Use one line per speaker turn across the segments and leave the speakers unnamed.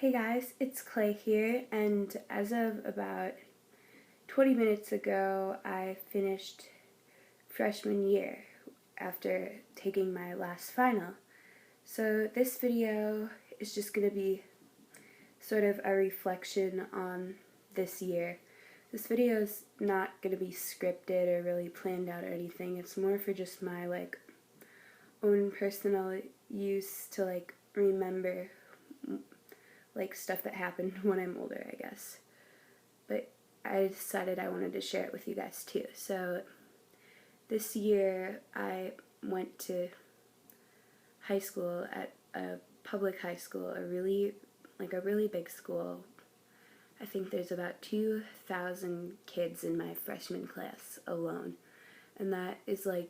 Hey guys, it's Clay here, and as of about 20 minutes ago, I finished freshman year after taking my last final. So this video is just going to be sort of a reflection on this year. This video is not going to be scripted or really planned out or anything. It's more for just my own personal use to remember stuff that happened when I'm older, I guess. But I decided I wanted to share it with you guys too. So this year I went to high school at a public high school, a really big school. I think there's about 2,000 kids in my freshman class alone. And that is a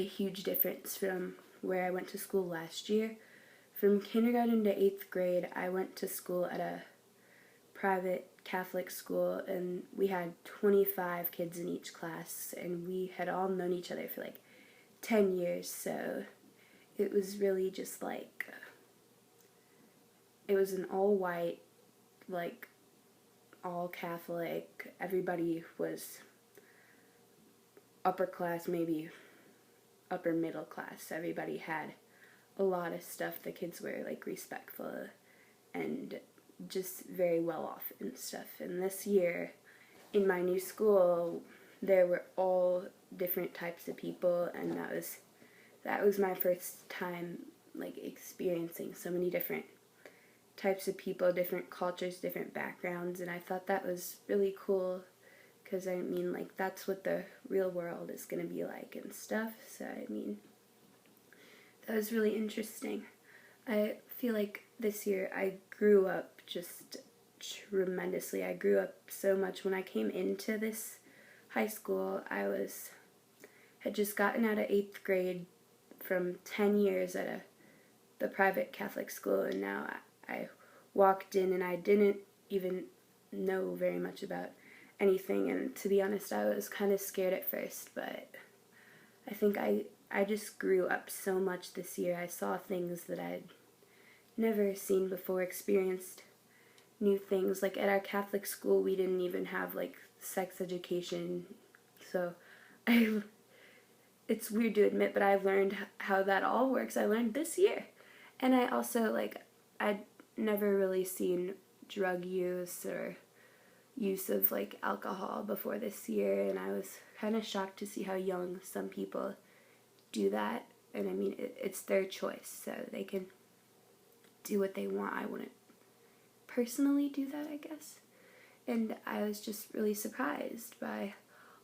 huge difference from where I went to school last year. From kindergarten to 8th grade, I went to school at a private Catholic school, and we had 25 kids in each class, and we had all known each other for 10 years, so it was really just it was an all-white, all Catholic. Everybody was upper class, maybe upper middle class. Everybody had a lot of stuff. The kids were respectful and just very well off and stuff. And this year in my new school, there were all different types of people, and that was my first time experiencing so many different types of people, different cultures, different backgrounds, and I thought that was really cool because that's what the real world is going to be like and stuff. So that was really interesting. I feel like this year I grew up just tremendously. I grew up so much. When I came into this high school, had just gotten out of 8th grade from 10 years at the private Catholic school, and now I walked in and I didn't even know very much about anything, and to be honest, I was kind of scared at first, but I think I just grew up so much this year. I saw things that I'd never seen before, experienced new things. At our Catholic school, we didn't even have sex education, so it's weird to admit, but I've learned how that all works. I learned this year. And I also I'd never really seen drug use or use of alcohol before this year, and I was kind of shocked to see how young some people do that. And it's their choice, so they can do what they want. I wouldn't personally do that, I guess. And I was just really surprised by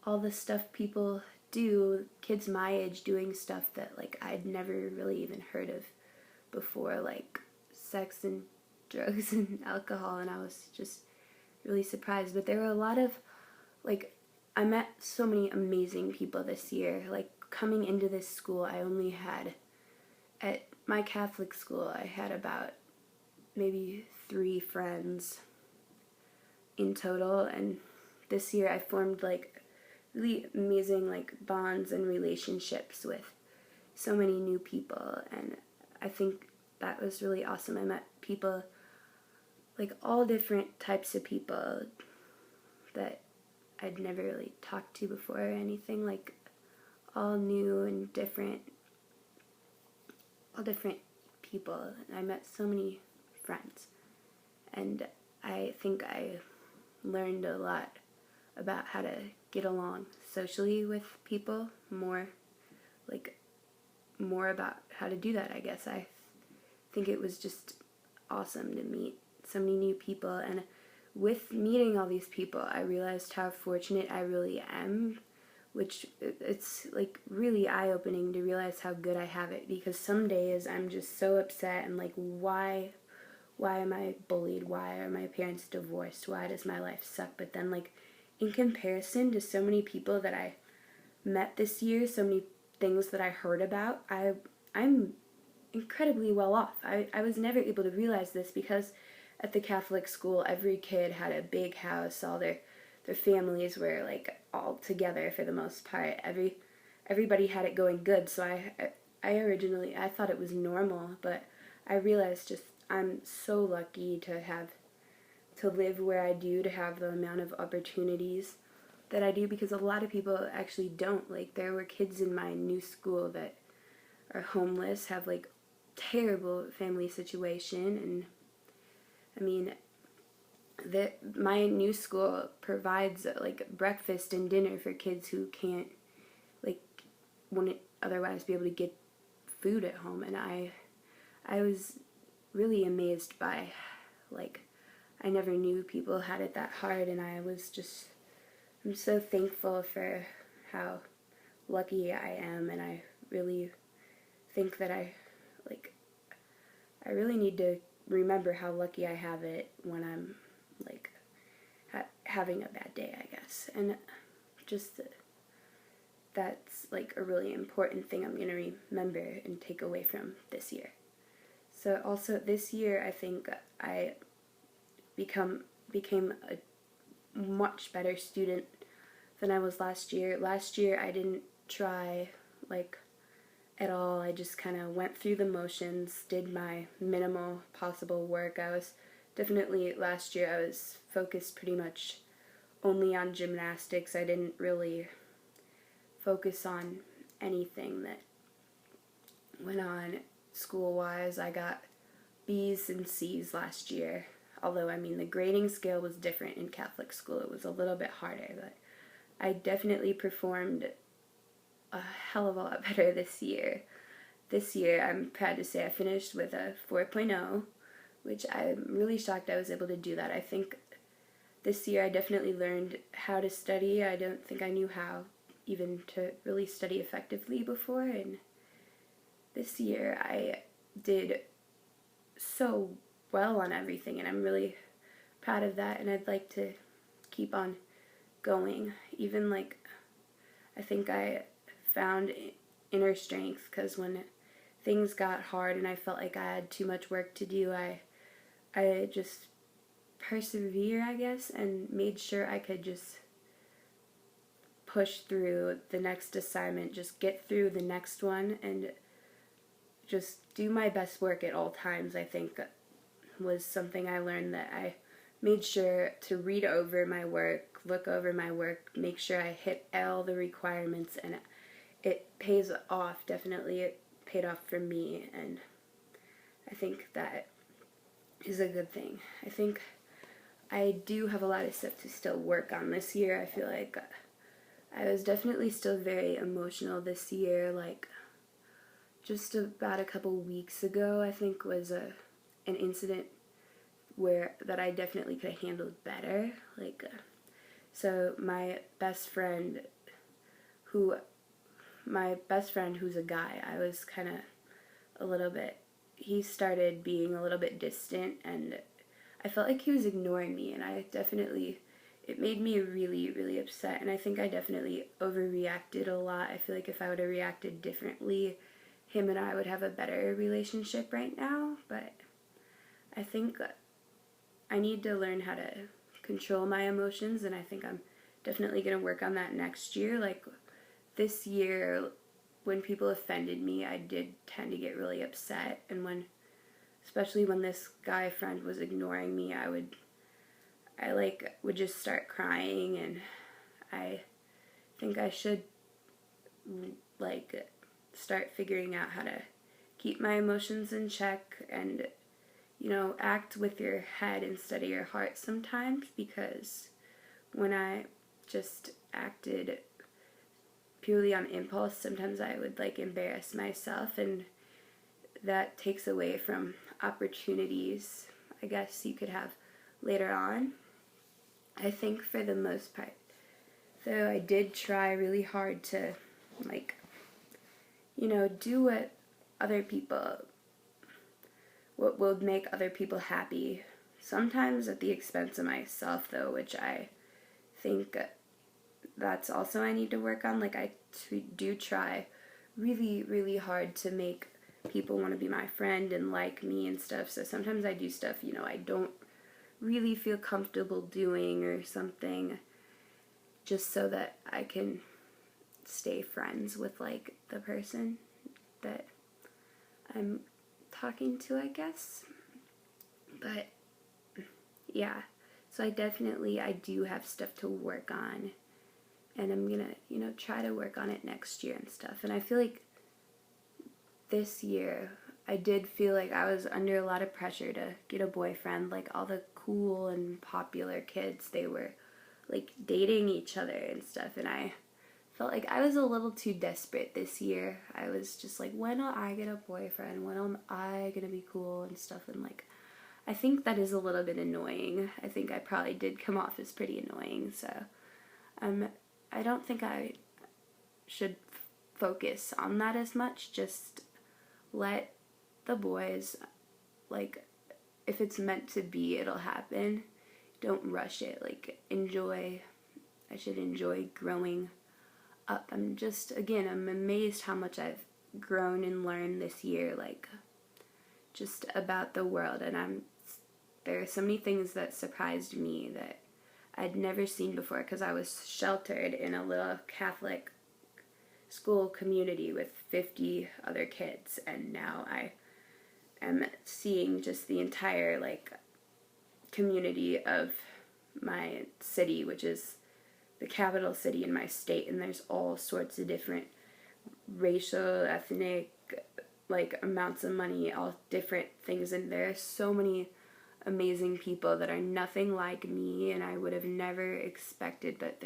all the stuff people do, kids my age doing stuff that I'd never really even heard of before, sex and drugs and alcohol, and I was just really surprised. But there were a lot of I met so many amazing people this year. Coming into this school, I only had, at my Catholic school, I had about maybe 3 friends in total, and this year I formed really amazing bonds and relationships with so many new people, and I think that was really awesome. I met people, all different types of people that I'd never really talked to before or anything, all new and all different people. I met so many friends, and I think I learned a lot about how to get along socially with people, more about how to do that, I guess. I think it was just awesome to meet so many new people, and with meeting all these people, I realized how fortunate I really am, which it's really eye-opening to realize how good I have it, because some days I'm just so upset and why am I bullied? Why are my parents divorced? Why does my life suck? But then in comparison to so many people that I met this year, so many things that I heard about, I'm incredibly well off. I was never able to realize this because at the Catholic school, every kid had a big house. All their families were all together for the most part. Everybody had it going good. So I originally thought it was normal, but I realized I'm so lucky to live where I do, to have the amount of opportunities that I do, because a lot of people actually don't. Like, there were kids in my new school that are homeless, have like terrible family situation, and I mean, my new school provides like breakfast and dinner for kids who can't, like, wouldn't otherwise be able to get food at home. And I was really amazed by, like, I never knew people had it that hard, and I'm so thankful for how lucky I am, and I really think that I really need to remember how lucky I have it when I'm, like, having a bad day, I guess. And just that's, like, a really important thing I'm going to remember and take away from this year. So also this year, I think I became a much better student than I was last year. Last year, I didn't try, like, at all. I just kind of went through the motions, did my minimal possible work. Last year, I was focused pretty much only on gymnastics. I didn't really focus on anything that went on school-wise. I got B's and C's last year. Although, I mean, the grading scale was different in Catholic school. It was a little bit harder, but I definitely performed a hell of a lot better this year. This year, I'm proud to say I finished with a 4.0, which I'm really shocked I was able to do that. I think this year I definitely learned how to study. I don't think I knew how even to really study effectively before, and this year I did so well on everything, and I'm really proud of that, and I'd like to keep on going. Even, like, I think I found inner strength, because when things got hard and I felt like I had too much work to do, I just persevere, I guess, and made sure I could just push through the next assignment, just get through the next one, and just do my best work at all times. I think was something I learned, that I made sure to read over my work, look over my work, make sure I hit all the requirements, and it pays off. Definitely it paid off for me, and I think that is a good thing. I think I do have a lot of stuff to still work on this year. I feel like I was definitely still very emotional this year. Like, just about a couple weeks ago, I think, was an incident that I definitely could have handled better. Like, so my best friend who's a guy, I was kind of he started being a little bit distant, and I felt like he was ignoring me, and it made me really, really upset, and I think I definitely overreacted a lot. I feel like if I would have reacted differently, him and I would have a better relationship right now, but I think I need to learn how to control my emotions, and I think I'm definitely going to work on that next year. Like, this year, when people offended me, I did tend to get really upset, and especially when this guy friend was ignoring me, I would just start crying, and I think I should, like, start figuring out how to keep my emotions in check, and, you know, act with your head instead of your heart sometimes, because when I just acted purely on impulse, sometimes I would, like, embarrass myself, and that takes away from opportunities, I guess you could have later on. I think for the most part, though, I did try really hard to, like, you know, do what will make other people happy. Sometimes at the expense of myself, though, which I think that's also I need to work on. Like, I do try really, really hard to make people want to be my friend and like me and stuff. So sometimes I do stuff, you know, I don't really feel comfortable doing or something, just so that I can stay friends with, like, the person that I'm talking to, I guess. But yeah, so I do have stuff to work on, and I'm gonna, try to work on it next year and stuff. And I feel like this year, I did feel like I was under a lot of pressure to get a boyfriend. Like, all the cool and popular kids, they were, like, dating each other and stuff, and I felt like I was a little too desperate this year. I was just like, when will I get a boyfriend? When am I gonna be cool and stuff? And, like, I think that is a little bit annoying. I think I probably did come off as pretty annoying, so I don't think I should focus on that as much. Just let the boys, like, if it's meant to be, it'll happen. Don't rush it. Like, I should enjoy growing up. I'm amazed how much I've grown and learned this year, like, just about the world. And there are so many things that surprised me that I'd never seen before, because I was sheltered in a little Catholic school community with 50 other kids, and now I am seeing just the entire, like, community of my city, which is the capital city in my state, and there's all sorts of different racial, ethnic, like, amounts of money, all different things, and there are so many amazing people that are nothing like me, and I would have never expected, but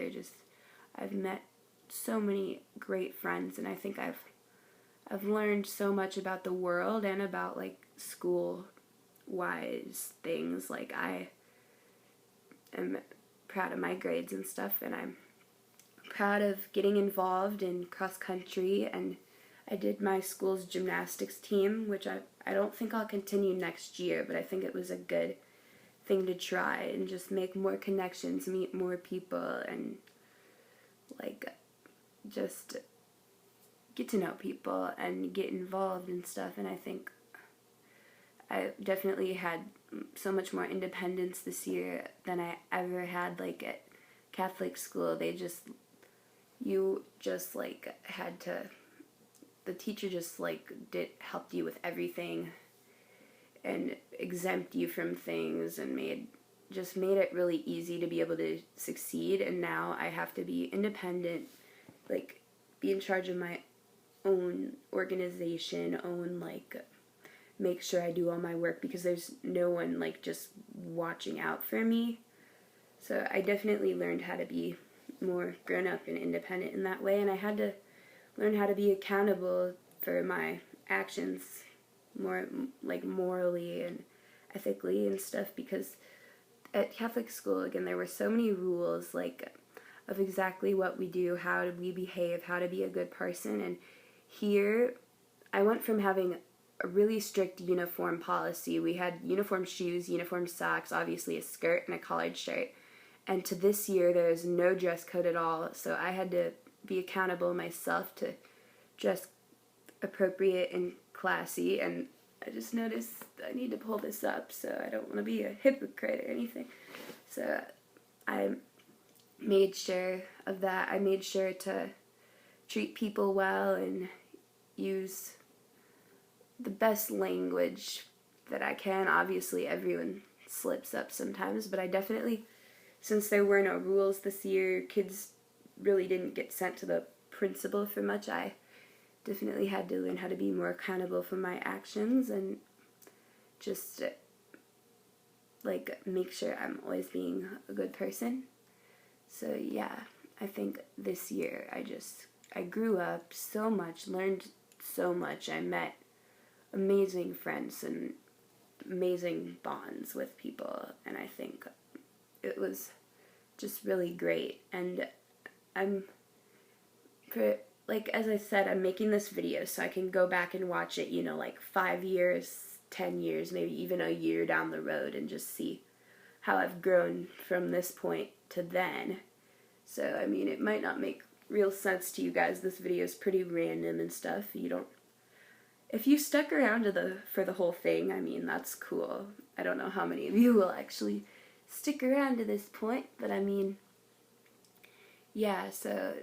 I've met so many great friends, and I think I've learned so much about the world and about, like, school-wise things. Like, I am proud of my grades and stuff, and I'm proud of getting involved in cross-country, and I did my school's gymnastics team, which I don't think I'll continue next year, but I think it was a good thing to try and just make more connections, meet more people, and, like, just get to know people and get involved and stuff. And I think I definitely had so much more independence this year than I ever had, like, at Catholic school. You just, like, had to, the teacher just, like, helped you with everything and exempt you from things, and made it really easy to be able to succeed. And now I have to be independent, like, be in charge of my own organization, like, make sure I do all my work, because there's no one, like, just watching out for me. So I definitely learned how to be more grown up and independent in that way, and I had to learn how to be accountable for my actions more, like, morally and ethically and stuff, because at Catholic school, again, there were so many rules, like, of exactly what we do, how do we behave, how to be a good person. And here, I went from having a really strict uniform policy. We had uniform shoes, uniform socks, obviously a skirt and a collared shirt. And to this year, there's no dress code at all, so I had to be accountable myself to dress appropriate and classy. And I just noticed I need to pull this up, so I don't want to be a hypocrite or anything. So I made sure of that. I made sure to treat people well and use the best language that I can. Obviously, everyone slips up sometimes, but I definitely, since there were no rules this year, kids really didn't get sent to the principal for much. I definitely had to learn how to be more accountable for my actions and just, like, make sure I'm always being a good person. So yeah, I think this year I grew up so much, learned so much. I met amazing friends and amazing bonds with people, and I think it was just really great. And like, as I said, I'm making this video so I can go back and watch it, like 5 years, 10 years, maybe even a year down the road, and just see how I've grown from this point to then. So, I mean, it might not make real sense to you guys. This video is pretty random and stuff. If you stuck around for the whole thing, I mean, that's cool. I don't know how many of you will actually stick around to this point, but I mean, yeah, so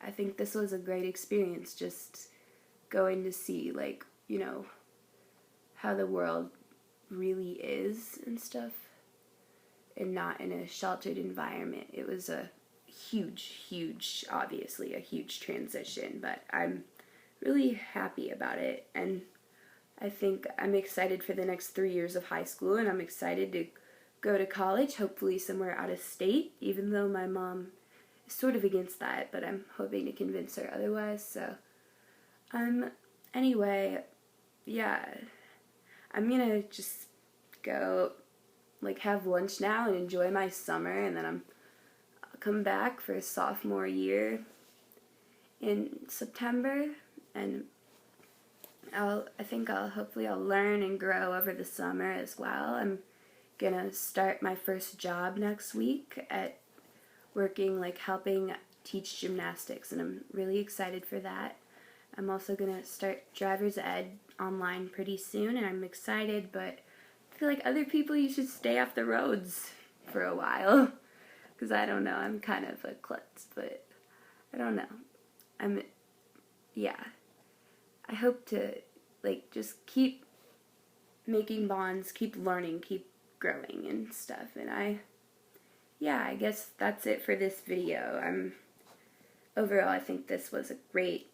I think this was a great experience, just going to see, like, how the world really is and stuff, and not in a sheltered environment. It was a huge, obviously a huge transition, but I'm really happy about it, and I think I'm excited for the next 3 years of high school, and I'm excited to go to college, hopefully somewhere out of state, even though my mom is sort of against that, but I'm hoping to convince her otherwise. So anyway, yeah, I'm gonna just go like have lunch now and enjoy my summer, and then I'll come back for sophomore year in September, and hopefully I'll learn and grow over the summer as well. I'm gonna start my first job next week at working, like helping teach gymnastics, and I'm really excited for that. I'm also gonna start driver's ed online pretty soon, and I'm excited, but I feel like other people, you should stay off the roads for a while, because I don't know, I'm kind of a klutz, but I don't know. Yeah. I hope to, like, just keep making bonds, keep learning, keep growing and stuff, and I guess that's it for this video. Overall, I think this was a great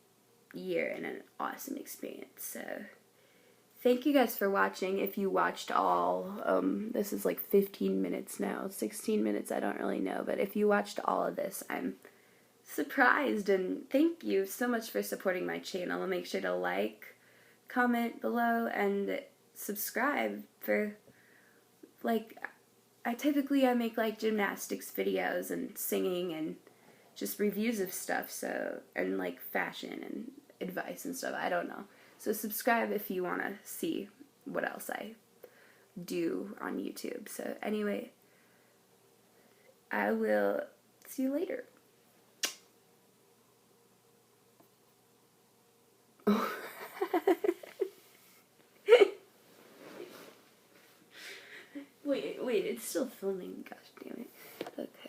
year and an awesome experience, so thank you guys for watching. If you watched all, this is like 15 minutes now, 16 minutes, I don't really know, but if you watched all of this, I'm surprised, and thank you so much for supporting my channel. I'll make sure to like, comment below, and subscribe for, like, I make like gymnastics videos and singing and just reviews of stuff, so, and like fashion and advice and stuff, I don't know. So subscribe if you want to see what else I do on YouTube. So anyway, I will see you later. Wait, it's still filming, gosh damn it. Okay.